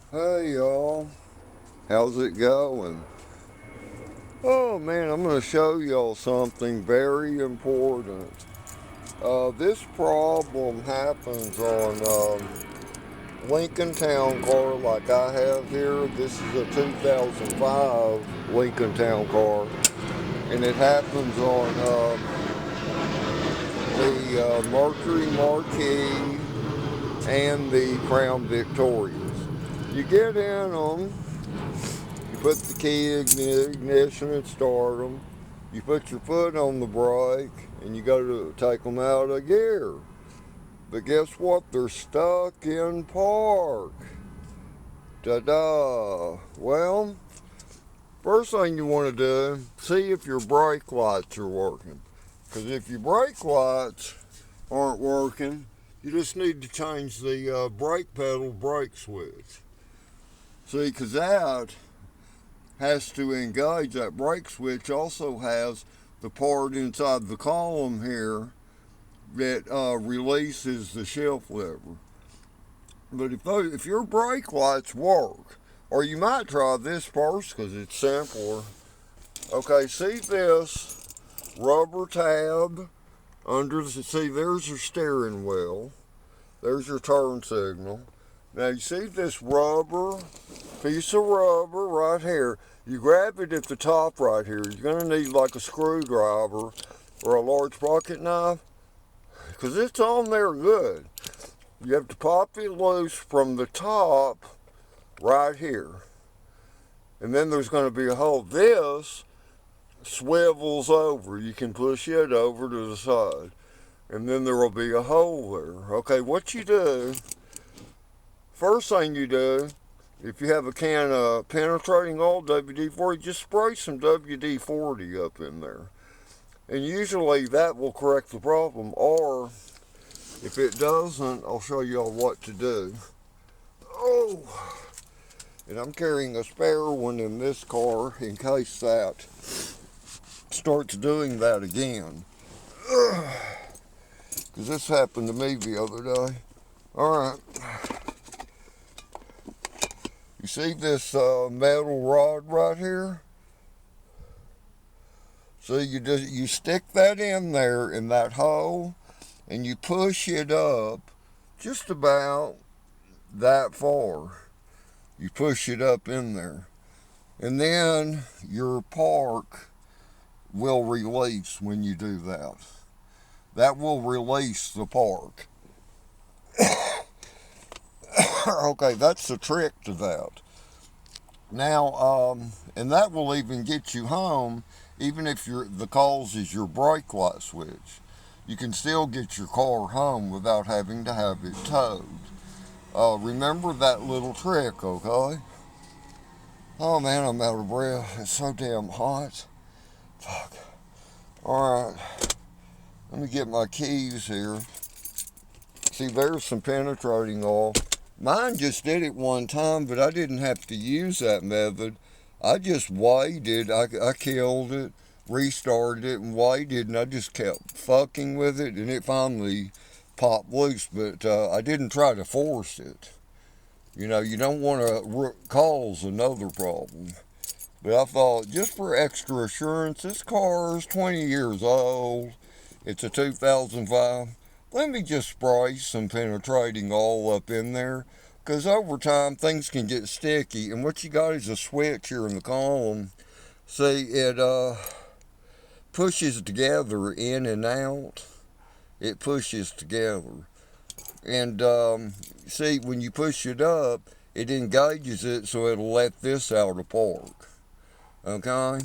Hey y'all, how's it going? Oh man, I'm going to show y'all something very important. This problem happens on Lincoln Town car like I have here. This is a 2005 Lincoln Town car, and it happens on the Mercury Marquis and the Crown Victorias. You get in them. You put the key in the ignition and start them. You put your foot on the brake and you go to take them out of gear. But guess what? They're stuck in park. Ta-da! Well, first thing you want to do, see if your brake lights are working. Because if your brake lights aren't working, you just need to change the brake pedal brake switch. See, because that has to engage. That brake switch also has the part inside the column here that releases the shift lever. But if your brake lights work, or you might try this first because it's simpler. Okay, see this rubber tab under the, see there's your steering wheel. There's your turn signal. Now you see this rubber, piece of rubber right here. You grab it at the top right here. You're going to need like a screwdriver or a large pocket knife because it's on there good. You have to pop it loose from the top right here. And then there's going to be a hole. This swivels over. You can push it over to the side. And then there will be a hole there. Okay, what you do, first thing you do, if you have a can of penetrating oil, WD-40, just spray some WD-40 up in there. And usually that will correct the problem. Or if it doesn't, I'll show y'all what to do. Oh, and I'm carrying a spare one in this car in case that starts doing that again. Because this happened to me the other day. Alright. You see this metal rod right here? So you stick that in there in that hole and you push it up just about that far. You push it up in there. And then your park will release when you do that. That will release the park. Okay, that's the trick to that. Now, and that will even get you home, even if the cause is your brake light switch. You can still get your car home without having to have it towed. Remember that little trick, okay? Oh man, I'm out of breath. It's so damn hot. Fuck. Alright, let me get my keys here. See, there's some penetrating oil. Mine just did it one time, but I didn't have to use that method. I just waited. I killed it, restarted it, and waited, and I just kept fucking with it, and it finally popped loose. But I didn't try to force it. You know, you don't want to cause another problem. But I thought, just for extra assurance, this car is 20 years old. It's a 2005. Let me just spray some penetrating oil up in there. Because over time, things can get sticky. And what you got is a switch here in the column. See, it pushes together in and out. It pushes together. And see, when you push it up, it engages it so it'll let this out of park. Okay?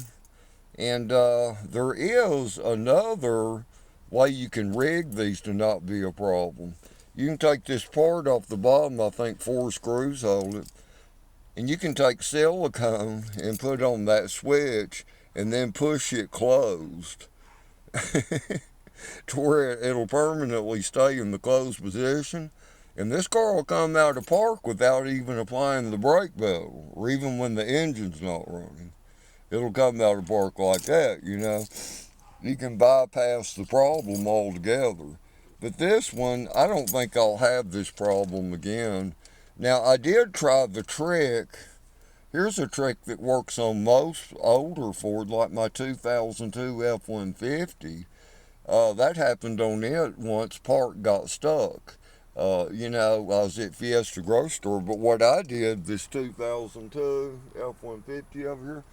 And there is another way you can rig these to not be a problem. You can take this part off the bottom, I think 4 screws hold it, and you can take silicone and put on that switch and then push it closed to where it'll permanently stay in the closed position. And this car will come out of park without even applying the brake pedal, or even when the engine's not running. It'll come out of park like that, you know. You can bypass the problem altogether. But this one, I don't think I'll have this problem again. Now, I did try the trick. Here's a trick that works on most older Ford, like my 2002 F-150. That happened on it once. Part got stuck. I was at Fiesta grocery store, but what I did, this 2002 F-150 over here,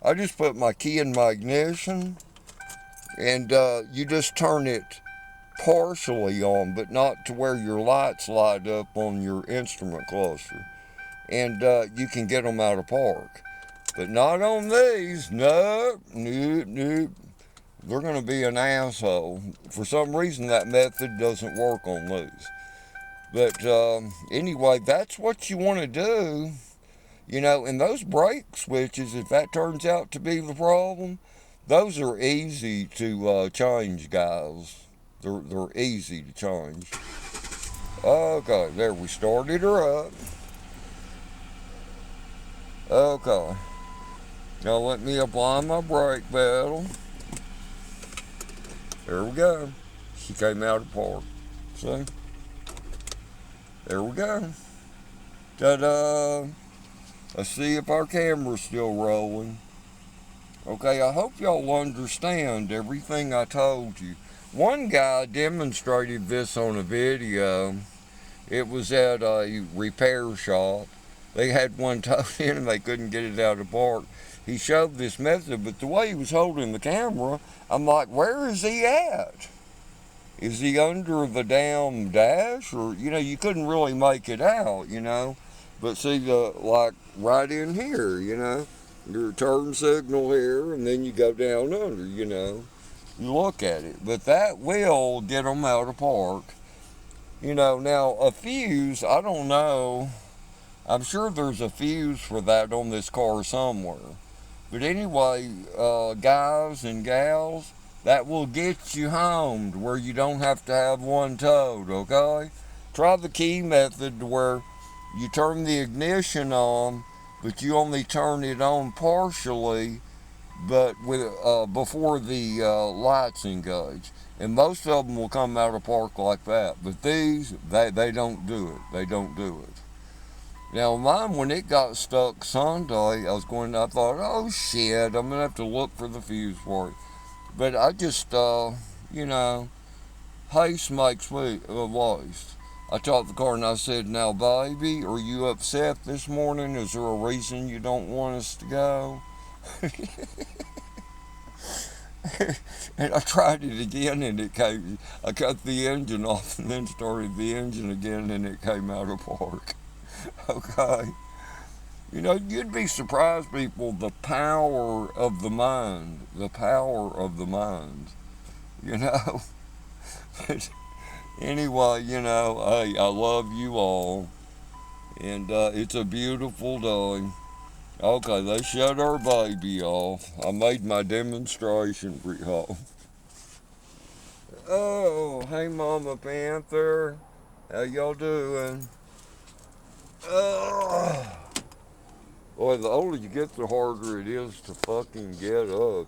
I just put my key in my ignition, and you just turn it partially on, but not to where your lights light up on your instrument cluster. And you can get them out of park. But not on these. Nope, nope, nope. They're going to be an asshole. For some reason, that method doesn't work on these. But anyway, that's what you want to do. And those brake switches, if that turns out to be the problem, those are easy to change, guys. They're easy to change. Okay, there, we started her up. Okay. Now let me apply my brake pedal. There we go. She came out of park. See? There we go. Ta-da! Let's see if our camera's still rolling. Okay, I hope y'all understand everything I told you. One guy demonstrated this on a video. It was at a repair shop. They had one towed in and they couldn't get it out of park. He showed this method, but the way he was holding the camera, I'm like, where is he at? Is he under the damn dash? Or, you couldn't really make it out, But see, like right in here, your turn signal here, and then you go down under, You look at it. But that will get them out of park. Now a fuse, I don't know. I'm sure there's a fuse for that on this car somewhere. But anyway, guys and gals, that will get you home to where you don't have to have one towed, okay? Try the key method to where you turn the ignition on, but you only turn it on partially, but before the lights engage. And most of them will come out of park like that. But these, they don't do it. They don't do it. Now mine, when it got stuck Sunday, I thought, oh shit, I'm going to have to look for the fuse for it. But I just, haste makes waste. I talked to the car and I said, now baby, are you upset this morning? Is there a reason you don't want us to go? And I tried it again and I cut the engine off and then started the engine again and it came out of park. Okay. You'd be surprised, people, the power of the mind. The power of the mind. But anyway, hey, I love you all. And it's a beautiful day. Okay, let's shut our baby off. I made my demonstration for y'all. Oh, hey, Mama Panther. How y'all doing? Boy, the older you get, the harder it is to fucking get up,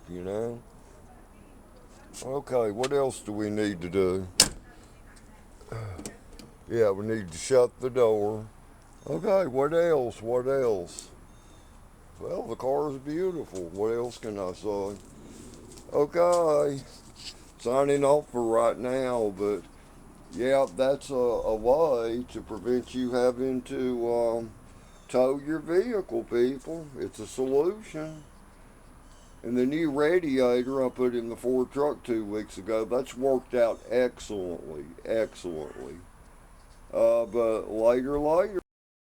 Okay, what else do we need to do? Yeah, we need to shut the door. Okay, what else? What else? Well, the car is beautiful. What else can I say? Okay, signing off for right now, but yeah, that's a way to prevent you having to tow your vehicle, people. It's a solution. And the new radiator I put in the Ford truck 2 weeks ago, that's worked out excellently, excellently. But later.